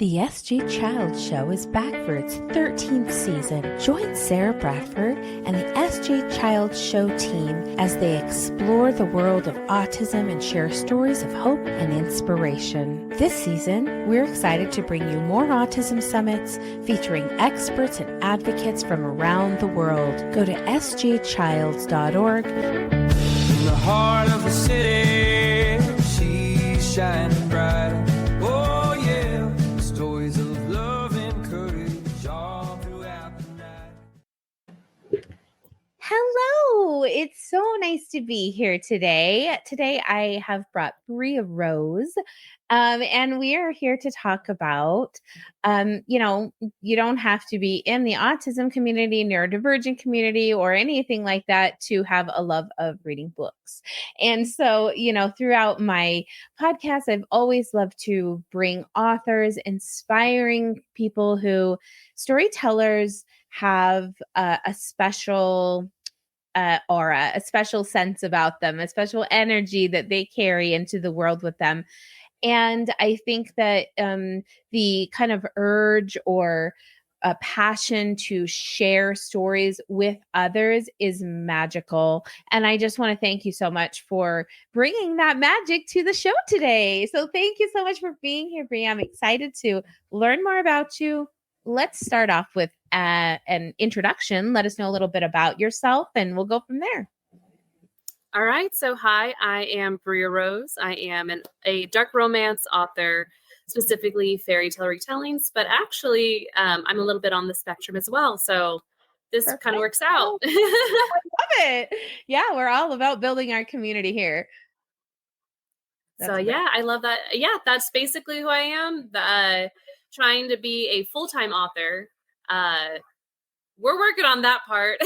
The SG Child Show is back for its 13th season. Join Sarah Bradford and the SG Child Show team as they explore the world of autism and share stories of hope and inspiration. This season, we're excited to bring you more autism summits featuring experts and advocates from around the world. Go to sgchilds.org. In the heart of the city, she's shining bright. Oh yeah, stories of love and courage all throughout the night. Hello, it's so nice to be here today. Today I have brought Bria Rose, and we are here to talk about, you don't have to be in the autism community, neurodivergent community, or anything like that to have a love of reading books. And so, throughout my podcast, I've always loved to bring authors, inspiring people who storytellers have a special aura, a special sense about them, a special energy that they carry into the world with them. And I think that the kind of urge or a passion to share stories with others is magical. And I just want to thank you so much for bringing that magic to the show today. So thank you so much for being here, Bria. I'm excited to learn more about you. Let's start off with an introduction. Let us know a little bit about yourself and we'll go from there. All right. So, hi, I am Bria Rose. I am a dark romance author, specifically fairy tale retellings, but actually I'm a little bit on the spectrum as well. So this kind of works out. I love it. Yeah, we're all about building our community here. Yeah, I love that. Yeah, that's basically who I am. Trying to be a full-time author. We're working on that part.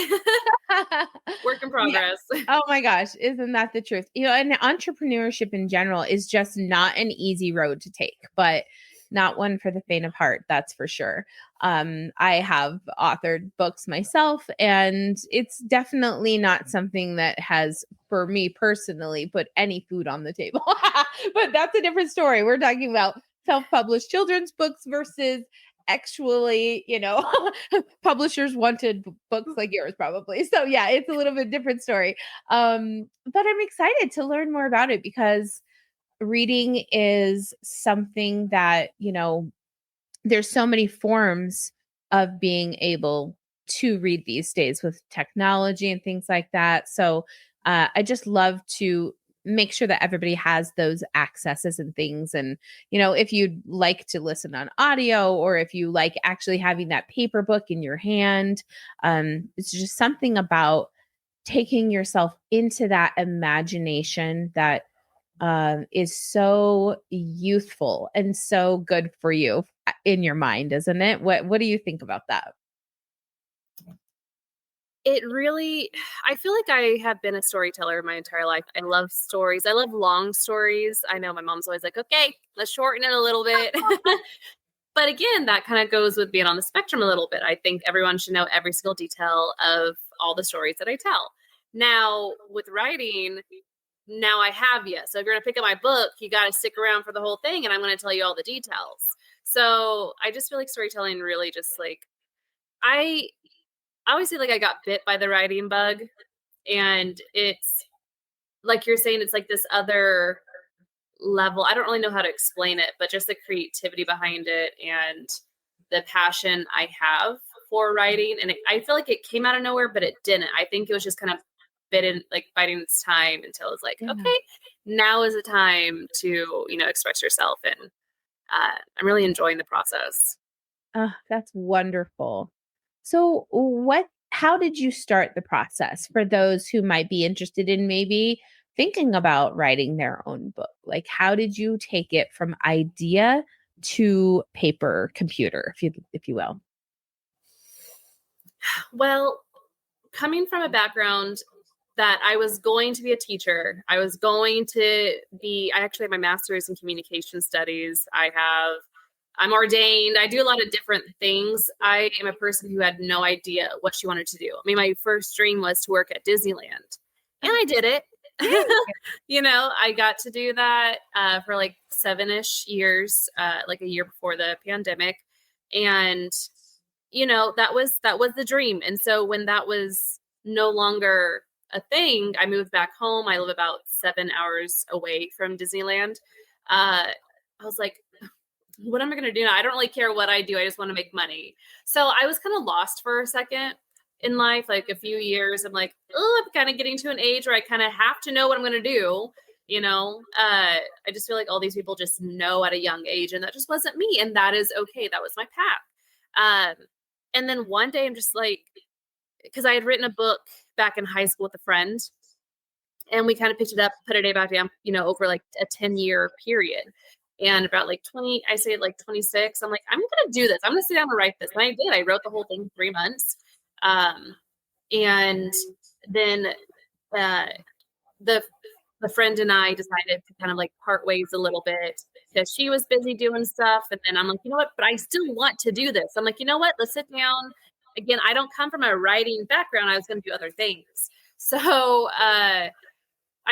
Work in progress. Yeah. Oh my gosh, isn't that the truth? And entrepreneurship in general is just not an easy road to take, but not one for the faint of heart, that's for sure. I have authored books myself, and it's definitely not something that has, for me personally, put any food on the table. But that's a different story. We're talking about self-published children's books versus actually, publishers wanted books like yours probably. So yeah, it's a little bit different story. But I'm excited to learn more about it because reading is something that, there's so many forms of being able to read these days with technology and things like that. So I just love to make sure that everybody has those accesses and things. And, if you'd like to listen on audio or if you like actually having that paper book in your hand, it's just something about taking yourself into that imagination that is so youthful and so good for you in your mind, isn't it? What do you think about that? I feel like I have been a storyteller my entire life. I love stories. I love long stories. I know my mom's always like, okay, let's shorten it a little bit. But again, that kind of goes with being on the spectrum a little bit. I think everyone should know every single detail of all the stories that I tell. Now, with writing, now I have you. So if you're going to pick up my book, you got to stick around for the whole thing, and I'm going to tell you all the details. So I just feel like storytelling really just like, I always feel like I got bit by the writing bug, and it's like you're saying, it's like this other level. I don't really know how to explain it, but just the creativity behind it and the passion I have for writing. And I feel like it came out of nowhere, but it didn't. I think it was just kind of biding its time until it's like, okay, now is the time to, express yourself. And I'm really enjoying the process. That's wonderful. So how did you start the process for those who might be interested in maybe thinking about writing their own book? Like, how did you take it from idea to paper, computer, if you will? Well, coming from a background that I was going to be a teacher, I actually have my master's in communication studies. I'm ordained. I do a lot of different things. I am a person who had no idea what she wanted to do. I mean, my first dream was to work at Disneyland, and I did it. I got to do that for like 7-ish years, like a year before the pandemic. And, that was the dream. And so when that was no longer a thing, I moved back home. I live about 7 hours away from Disneyland. I was like, what am I going to do now? I don't really care what I do. I just want to make money. So I was kind of lost for a second in life, like a few years. I'm like, oh, I'm kind of getting to an age where I kind of have to know what I'm going to do. I just feel like all these people just know at a young age, and that just wasn't me. And that is okay. That was my path. And then one day I'm just like, because I had written a book back in high school with a friend, and we kind of picked it up, put it back down, over like a 10-year period. And about like 26, I'm like, I'm going to do this. I'm going to sit down and write this. And I did. I wrote the whole thing in 3 months. And then the friend and I decided to kind of like part ways a little bit because she was busy doing stuff. And then I'm like, you know what? But I still want to do this. I'm like, you know what? Let's sit down. Again, I don't come from a writing background. I was going to do other things. So I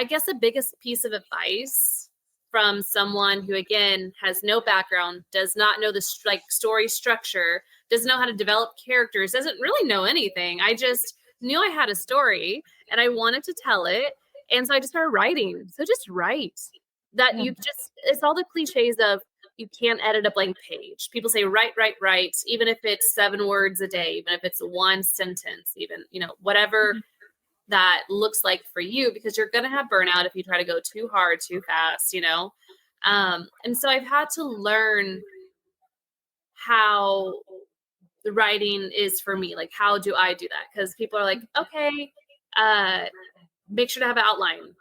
guess the biggest piece of advice from someone who, again, has no background, does not know the story structure, doesn't know how to develop characters, doesn't really know anything. I just knew I had a story and I wanted to tell it. And so I just started writing. So just write. It's all the cliches of you can't edit a blank page. People say, write, even if it's 7 words a day, even if it's one sentence, even, whatever that looks like for you, because you're going to have burnout if you try to go too hard, too fast, and so I've had to learn how the writing is for me. Like, how do I do that? Because people are like, okay, make sure to have an outline.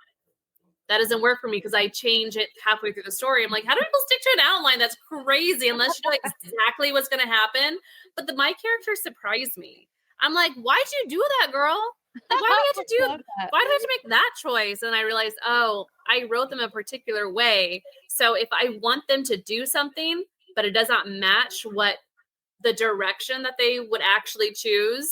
That doesn't work for me because I change it halfway through the story. I'm like, how do people stick to an outline? That's crazy unless you know exactly what's going to happen. But my characters surprised me. I'm like, why'd you do that, girl? Why do I have to make that choice? And I realized, I wrote them a particular way. So if I want them to do something, but it does not match what the direction that they would actually choose.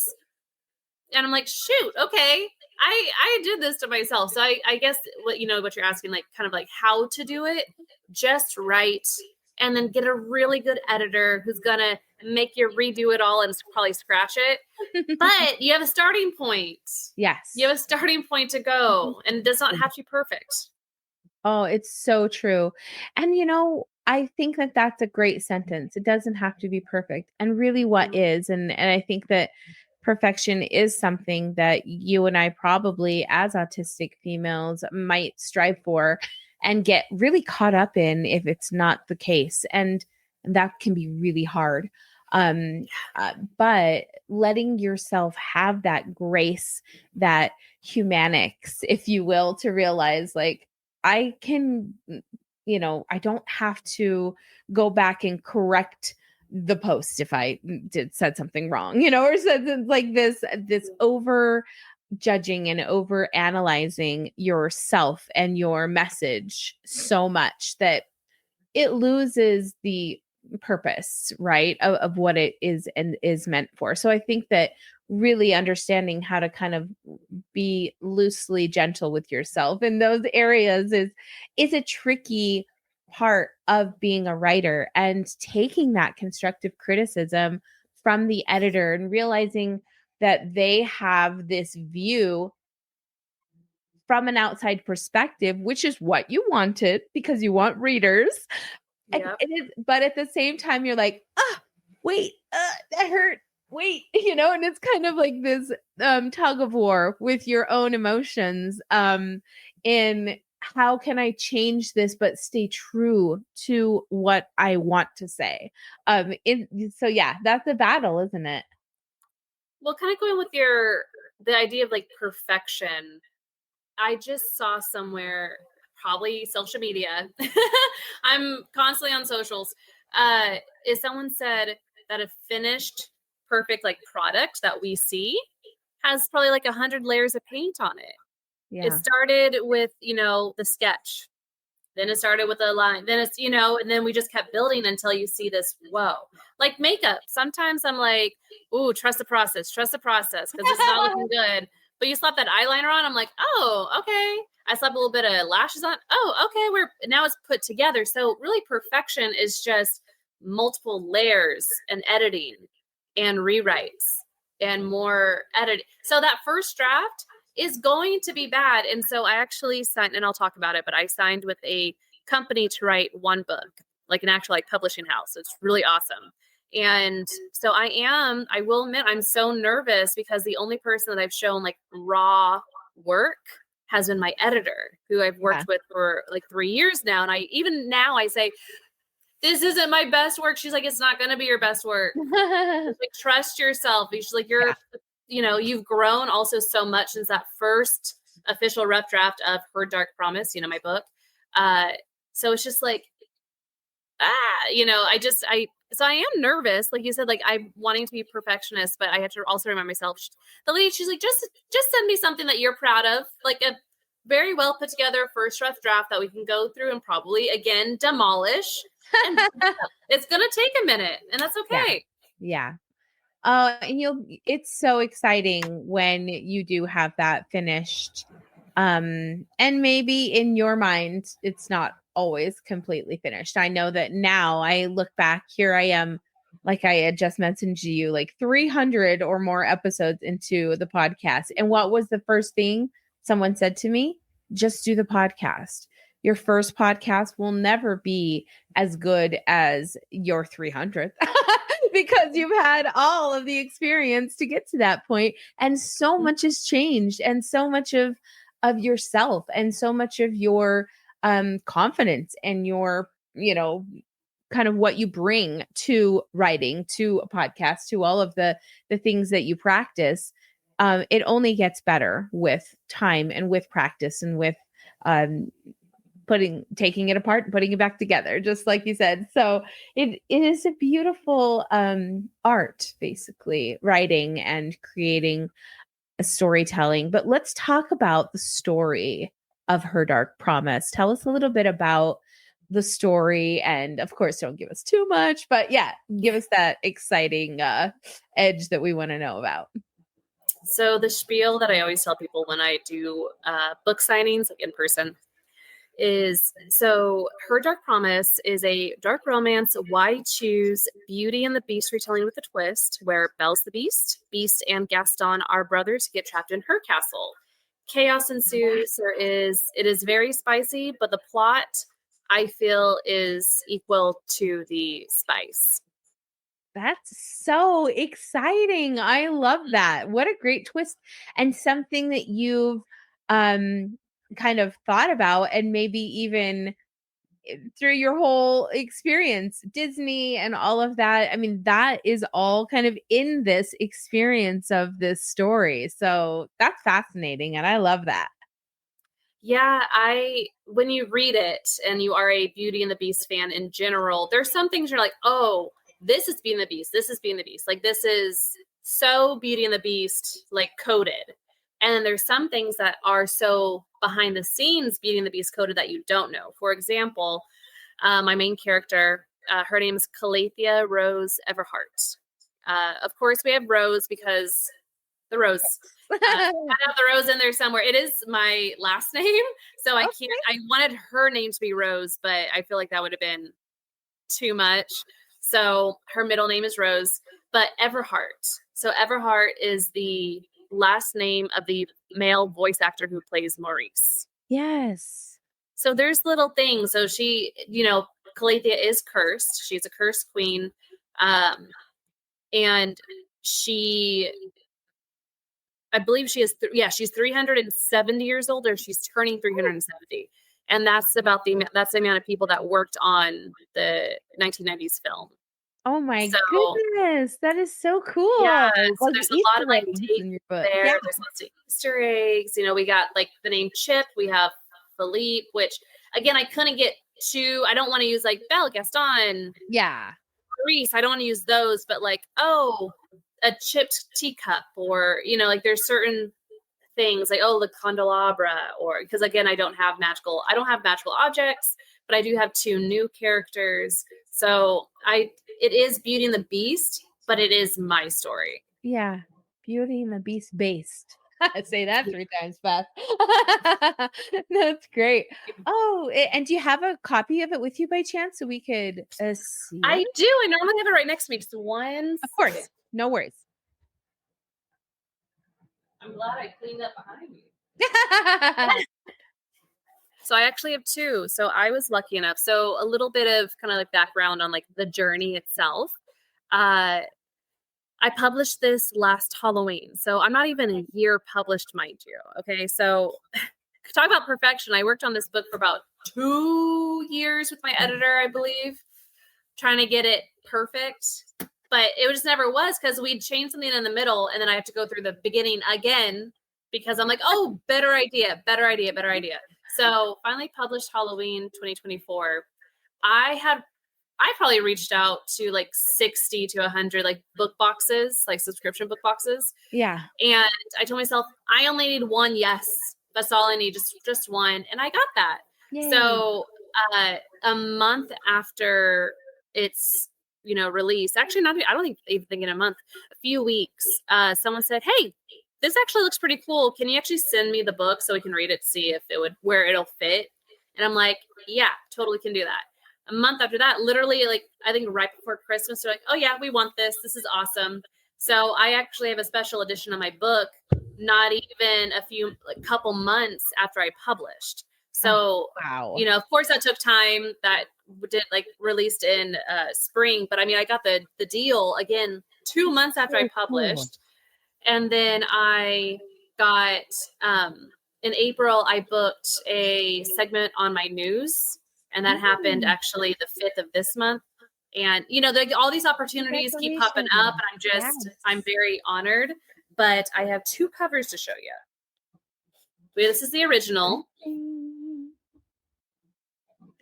And I'm like, shoot, okay, I did this to myself. So I guess what you're asking, like kind of like how to do it, just write and then get a really good editor who's going to make you redo it all and probably scratch it. But you have a starting point. Yes. You have a starting point to go, and it does not have to be perfect. Oh, it's so true. And, I think that that's a great sentence. It doesn't have to be perfect. And really what is, and I think that perfection is something that you and I probably as autistic females might strive for and get really caught up in if it's not the case. And that can be really hard. But letting yourself have that grace, that humanics, if you will, to realize like, I can, I don't have to go back and correct the post if I said something wrong, or said like this over judging and over analyzing yourself and your message so much that it loses the purpose, right, of what it is and is meant for. So I think that really understanding how to kind of be loosely gentle with yourself in those areas is a tricky part of being a writer, and taking that constructive criticism from the editor and realizing that they have this view from an outside perspective, which is what you wanted because you want readers. Yep. But at the same time, you're like, wait, that hurt. Wait, and it's kind of like this tug of war with your own emotions in how can I change this, but stay true to what I want to say. So yeah, that's a battle, isn't it? Well, kind of going with the idea of like perfection. I just saw somewhere, probably social media. I'm constantly on socials. Is someone said that a finished perfect like product that we see has probably like 100 layers of paint on it. Yeah. It started with, the sketch. Then it started with a line. Then it's, and then we just kept building until you see this, whoa. Like makeup. Sometimes I'm like, ooh, trust the process, because it's not looking good. But you slap that eyeliner on, I'm like, oh, okay. I slapped a little bit of lashes on. Oh, okay. Now it's put together. So really perfection is just multiple layers and editing and rewrites and more editing. So that first draft is going to be bad. And so I actually signed, and I'll talk about it, but I signed with a company to write one book, like an actual like publishing house. It's really awesome. And so I will admit, I'm so nervous because the only person that I've shown like raw work has been my editor, who I've worked with for like 3 years now. And I say, this isn't my best work. She's like, it's not going to be your best work. Like, trust yourself. She's like, you've grown also so much since that first official rough draft of Her Dark Promise, my book. So it's just like, so I am nervous. Like you said, like I'm wanting to be perfectionist, but I have to also remind myself, the lady, she's like, just send me something that you're proud of, like a very well put together first rough draft that we can go through and probably again demolish. And it's going to take a minute, and that's okay. Yeah. And it's so exciting when you do have that finished. And maybe in your mind, it's not always completely finished. I know that now I look back, here I am, like I had just mentioned to you, like 300 or more episodes into the podcast. And what was the first thing someone said to me? Just do the podcast. Your first podcast will never be as good as your 300th because you've had all of the experience to get to that point. And so much has changed, and so much of yourself, and so much of your confidence, and your, kind of what you bring to writing, to a podcast, to all of the things that you practice. It only gets better with time and with practice and with taking it apart and putting it back together, just like you said. So it is a beautiful art, basically, writing and creating a storytelling. But let's talk about the story of Her Dark Promise. Tell us a little bit about the story, and of course, don't give us too much, but give us that exciting edge that we want to know about. So the spiel that I always tell people when I do book signings, like in person, is so Her Dark Promise is a dark romance. Why choose Beauty and the Beast retelling with a twist, where Belle's the Beast and Gaston are brothers who get trapped in her castle. Chaos ensues. It is very spicy, but the plot, I feel, is equal to the spice. That's so exciting. I love that. What a great twist, and something that you've kind of thought about, and maybe even through your whole experience, Disney and all of that. I mean, that is all kind of in this experience of this story. So that's fascinating, and I love that. Yeah, when you read it and you are a Beauty and the Beast fan in general, there's some things you're like, oh, this is Beauty and the Beast. This is Beauty and the Beast. Like, this is so Beauty and the Beast, like, coded. And then there's some things that are so behind the scenes Beauty and the Beast coded that you don't know. For example, my main character, her name is Bria Rose Everhart. Of course, we have Rose because the Rose. I have the Rose in there somewhere. It is my last name, so I can't. I wanted her name to be Rose, but I feel like that would have been too much. So her middle name is Rose, but Everhart. So Everhart is the last name of the male voice actor who plays Maurice. Yes. So there's little things. So she, Calathea is cursed. She's a cursed queen. And I believe she is, she's 370 years old, or she's turning 370. And that's the amount of people that worked on the 1990s film. Oh my goodness. That is so cool. Yeah. So there's a lot of like in your book. There. Yeah. There's lots of Easter eggs. We got like the name Chip. We have Philippe, which again, I couldn't get to. I don't want to use like Belle, Gaston. Yeah. Maurice. I don't want to use those, but like, a chipped teacup, or, like there's certain things like, the candelabra, or because again, I don't have magical objects, but I do have 2 new characters. So it is Beauty and the Beast, but it is my story. Yeah. Beauty and the Beast based. Say that 3 times fast. That's great. Oh, and do you have a copy of it with you by chance so we could see I it? do. I normally have it right next to me. Just one. Of course. No worries. I'm glad I cleaned up behind me. So I actually have 2. So I was lucky enough. So a little bit of kind of like background on like the journey itself. I published this last Halloween. So I'm not even a year published, mind you. Okay. So talk about perfection. I worked on this book for about 2 years with my editor, I believe, trying to get it perfect. But it just never was because we'd change something in the middle and then I have to go through the beginning again because I'm like, oh, better idea. So finally published Halloween 2024. I probably reached out to like 60 to 100 like book boxes, like subscription book boxes. Yeah. And I told myself, I only need one yes. That's all I need, just one. And I got that. Yay. So a month after it's, released, actually not, I don't think in a month, a few weeks, someone said, hey, this actually looks pretty cool. Can you actually send me the book so we can read it, see if where it'll fit? And I'm like, yeah, totally can do that. A month after that, literally, like, I think right before Christmas, they're like, oh yeah, we want this. This is awesome. So I actually have a special edition of my book, not even couple months after I published. So, wow. Of course that took time. That did released in spring, but I mean, I got the deal again 2 months after I published. Cool. And then I got, in April, I booked a segment on my news, and that happened actually the 5th of this month. And, all these opportunities keep popping up, and I'm very honored, but I have 2 covers to show you. This is the original.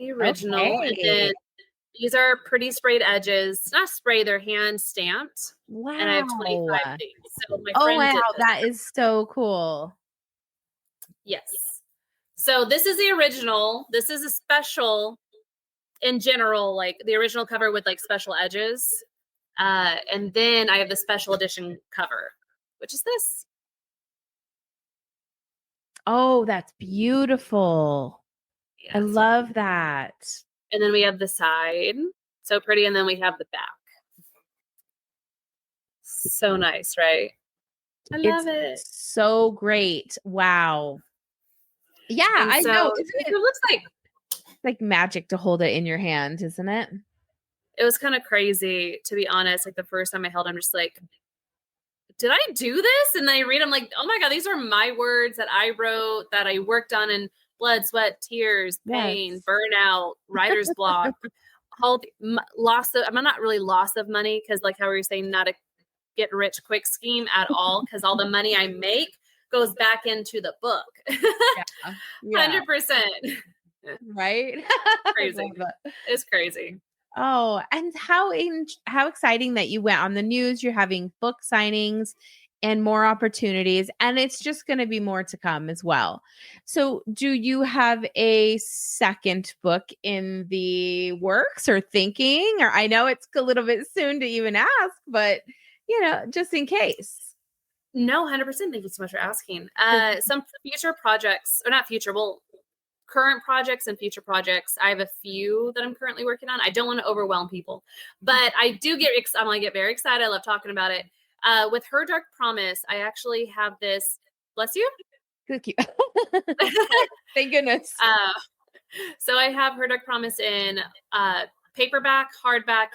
Okay. And then these are pretty sprayed edges. Not spray, they're hand stamped. Wow. And I have 25 days. So my oh, friend wow. That is so cool. Yes. So this is the original. This is a special in general, like the original cover with like special edges. And then I have the special edition cover, which is this. Oh, that's beautiful. Yes. I love that. And then we have the side. So pretty. And then we have the back. So nice, right? I love it. So great. Wow. Yeah, I know. It looks like magic to hold it in your hand, isn't it? It was kind of crazy, to be honest. Like the first time I held it, I'm just like, did I do this? And then I read, I'm like, oh my God, these are my words that I wrote, that I worked on in blood, sweat, tears, pain, burnout, writer's block, loss of, I'm not really loss of money, because like how we were saying, not a get rich quick scheme at all, because all the money I make goes back into the book. 100%. Right? Crazy. It's crazy. Oh, and how exciting that you went on the news. You're having book signings and more opportunities, and it's just going to be more to come as well. So do you have a second book in the works or thinking? Or I know it's a little bit soon to even ask, but just in case. No, 100%. Thank you so much for asking. Some future projects, or not future, current projects and future projects. I have a few that I'm currently working on. I don't want to overwhelm people, but I do I'm going to get very excited. I love talking about it. With Her Dark Promise, I actually have this. Bless you. Thank you. Thank goodness. So I have Her Dark Promise in paperback, hardback,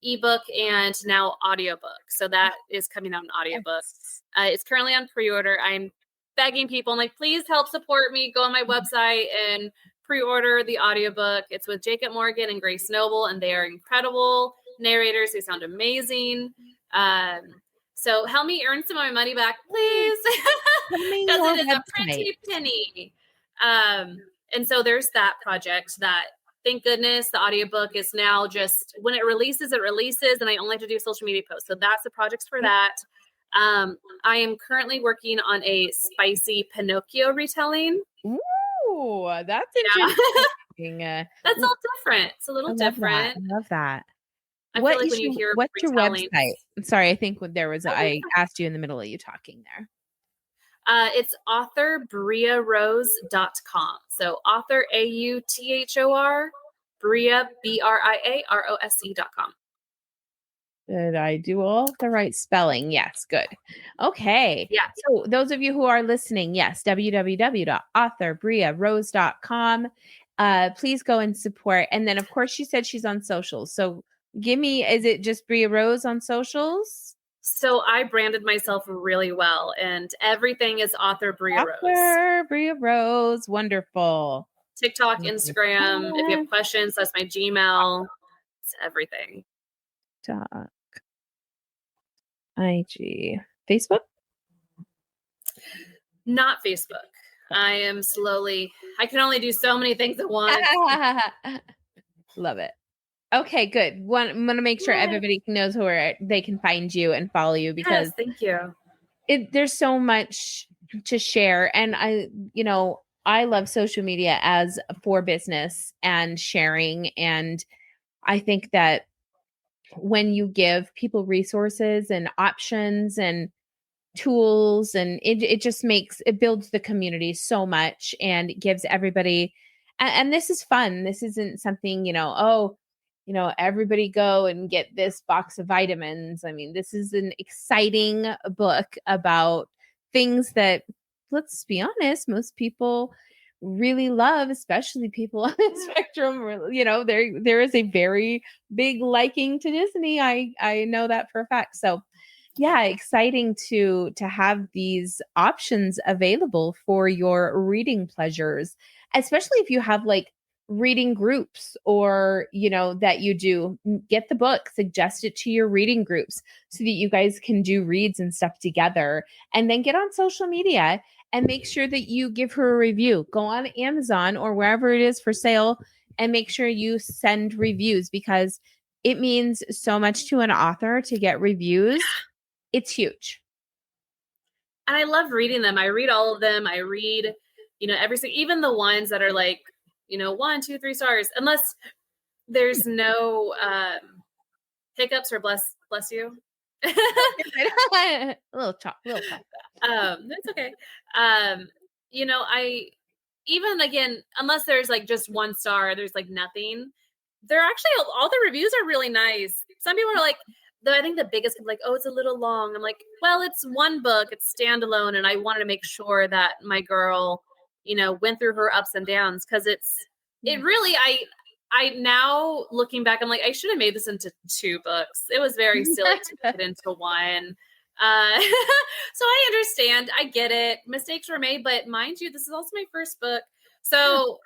ebook, and now audiobook. So that is coming out in audiobook. It's currently on pre-order. I'm begging people, I'm like, please help support me. Go on my website and pre-order the audiobook. It's with Jacob Morgan and Grace Noble, and they are incredible narrators. They sound amazing. So help me earn some of my money back, please. Because it is a pretty penny. And so there's that project that, thank goodness, the audiobook is now just, when it releases, and I only have to do social media posts. So that's the projects for that. I am currently working on a spicy Pinocchio retelling. Ooh, that's interesting. That's all different. It's a little different. I love that. What's your website? I'm sorry, I think there was I asked you in the middle of you talking there. It's authorbriarose.com. So author, AUTHOR, Bria, BRIAROSE.com. Did I do all the right spelling? Yes, good. Okay. Yeah. So those of you who are listening, yes, www.authorbriarose.com. Please go and support. And then of course she said she's on socials. So is it just Bria Rose on socials? So I branded myself really well, and everything is author Bria Rose. Author Bria Rose. Wonderful. TikTok, Instagram. If you have questions, that's my Gmail. It's everything. TikTok, IG, Facebook? Not Facebook. I can only do so many things at once. Love it. Okay, good. I'm going to make sure everybody knows they can find you and follow you, because thank you. There's so much to share. And I love social media for business and sharing. And I think that when you give people resources and options and tools, and it builds the community so much, and gives everybody, and this is fun. This isn't something, everybody go and get this box of vitamins. I mean, this is an exciting book about things that, let's be honest, most people really love, especially people on the spectrum. There is a very big liking to Disney. I know that for a fact. So yeah, exciting to have these options available for your reading pleasures, especially if you have like reading groups, or that you do. Get the book, suggest it to your reading groups so that you guys can do reads and stuff together, and then get on social media and make sure that you give her a review. Go on Amazon or wherever it is for sale and make sure you send reviews, because it means so much to an author to get reviews. It's huge. And I love reading them. I read all of them. I read, even the ones that are like, 1, 2, 3 stars, unless there's no hiccups or bless you. a little talk. That's okay. I even, again, unless there's like just 1 star, there's like nothing. They're actually, all the reviews are really nice. Some people are like, I think the biggest, like, oh, it's a little long. I'm like, well, it's one book, it's standalone, and I wanted to make sure that my girl, went through her ups and downs, because it really, I now looking back, I'm like, I should have made this into 2 books. It was very silly to make it into 1. So I understand, I get it. Mistakes were made, but mind you, this is also my first book, so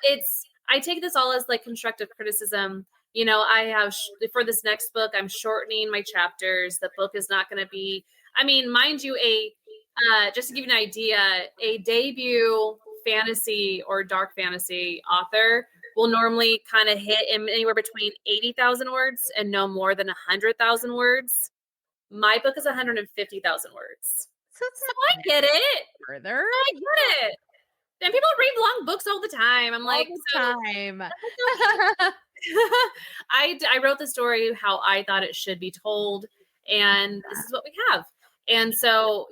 I take this all as like constructive criticism. I have, for this next book, I'm shortening my chapters. The book is not going to be, mind you, just to give you an idea, a debut fantasy or dark fantasy author will normally kind of hit anywhere between 80,000 words and no more than 100,000 words. My book is 150,000 words. So I get it. Further. I get it. And people read long books all the time. I'm like, time. I wrote the story how I thought it should be told, and this is what we have. And so,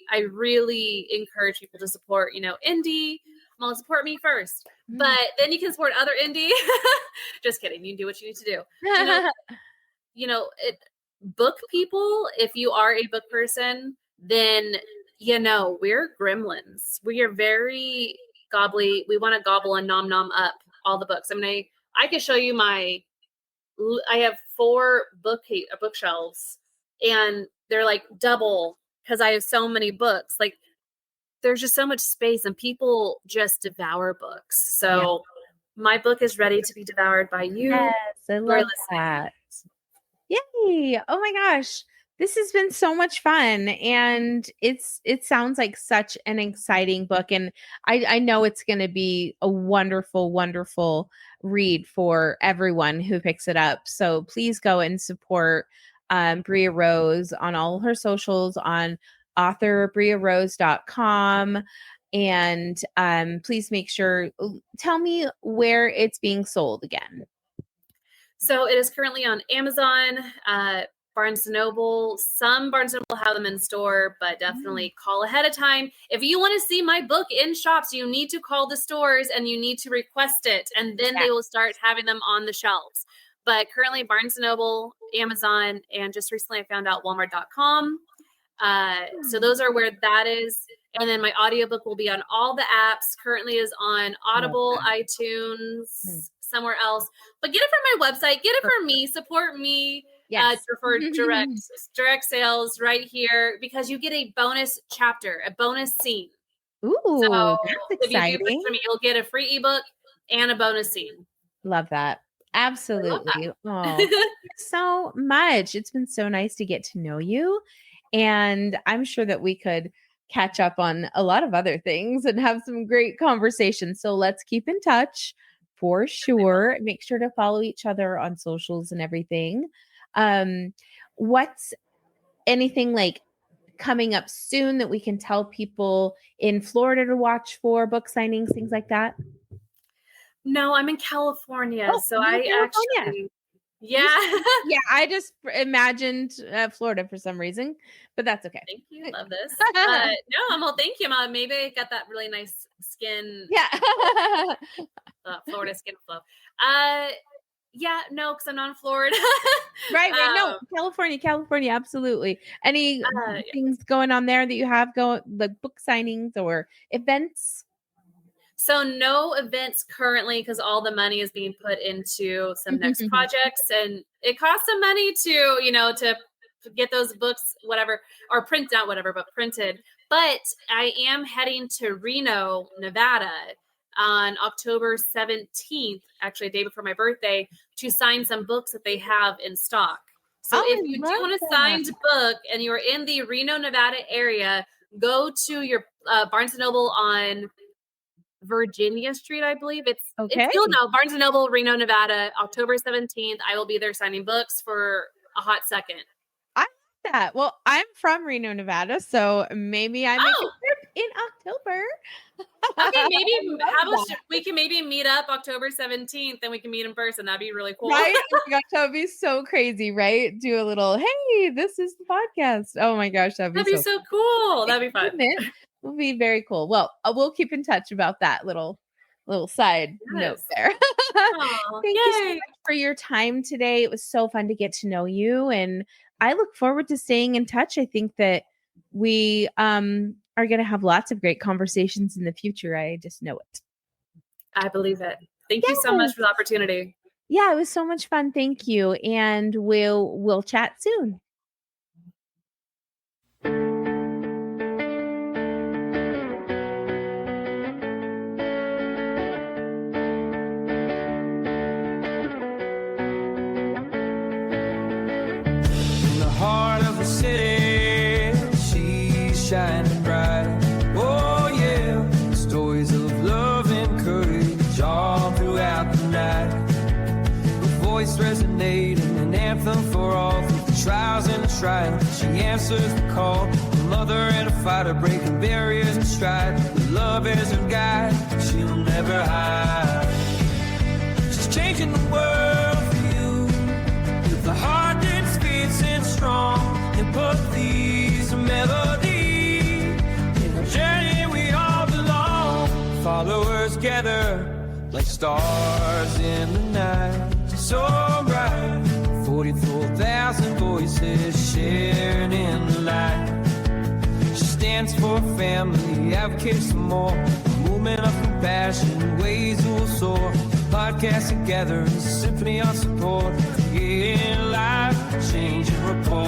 I really encourage people to support, indie. Well, support me first, but then you can support other indie. Just kidding. You can do what you need to do. Book people, if you are a book person, then we're gremlins. We are very gobbly. We want to gobble and nom up all the books. I could show you I have 4 bookshelves, and they're like double because I have so many books. Like, there's just so much space, and people just devour books. So my book is ready to be devoured by you. Yes, I love that. Yay. Oh my gosh. This has been so much fun, and it sounds like such an exciting book, and I know it's going to be a wonderful, wonderful read for everyone who picks it up. So please go and support Bria Rose on all her socials, on authorbriarose.com, and please make sure, tell me where it's being sold again. So it is currently on Amazon, Barnes & Noble. Some Barnes & Noble have them in store, but definitely call ahead of time. If you want to see my book in shops, you need to call the stores and you need to request it, and then they will start having them on the shelves. But currently Barnes & Noble, Amazon, and just recently I found out Walmart.com. So those are where that is. And then my audiobook will be on all the apps. Currently is on Audible, iTunes, somewhere else. But get it from my website. Get it from me. Support me. For direct sales right here, because you get a bonus chapter, a bonus scene. Ooh, so that's exciting. If you do this for me, you'll get a free ebook and a bonus scene. Love that. Absolutely. Oh, so much. It's been so nice to get to know you. And I'm sure that we could catch up on a lot of other things and have some great conversations. So let's keep in touch for sure. Make sure to follow each other on socials and everything. What's anything like coming up soon that we can tell people in Florida to watch for, book signings, things like that? No, I'm in California. So actually, yeah. I just imagined Florida for some reason, but that's okay. Thank you. Love this. No, thank you, Mom. Maybe I got that really nice skin. Yeah. Florida skin flow. Yeah, no, because I'm not in Florida. Right. No, California, absolutely. Any things going on there that you have going, like book signings or events? So no events currently, because all the money is being put into some next projects, and it costs some money to, to get those books, whatever, or print out whatever, but printed. But I am heading to Reno, Nevada on October 17th, actually a day before my birthday, to sign some books that they have in stock. So if you do want a signed book and you're in the Reno, Nevada area, go to your Barnes & Noble on Virginia Street, I believe. It's still Barnes & Noble, Reno, Nevada, October 17th. I will be there signing books for a hot second. I like that. Well, I'm from Reno, Nevada, so maybe I make a trip in October. Okay, maybe we can maybe meet up October 17th and we can meet in person. That'd be really cool. Right? Oh my gosh, that would be so crazy, right? Do a little, hey, this is the podcast. Oh my gosh, that'd be so cool. That'd be fun. It will be very cool. Well, we'll keep in touch about that little side note there. Thank you so much for your time today. It was so fun to get to know you, and I look forward to staying in touch. I think that we are going to have lots of great conversations in the future. I just know it. I believe it. Thank you so much for the opportunity. Yeah, it was so much fun. Thank you. And we'll chat soon. In the heart of the city, she's shining bright. Oh yeah, stories of love and courage all throughout the night. Her voice resonating, an anthem for all through the trials and the trials. She answers the call, a mother and a fighter, breaking barriers in stride. With love as her guide, she'll never hide. She's changing the world for you with a heart that's fierce strong, and put these melody in a journey we all belong. Followers gather like stars in the night, so bright. 44,000 voices shared in the light. She stands for family, advocates for more, a movement of compassion, ways will soar. Podcast together, a symphony on support, creating life, changing rapport.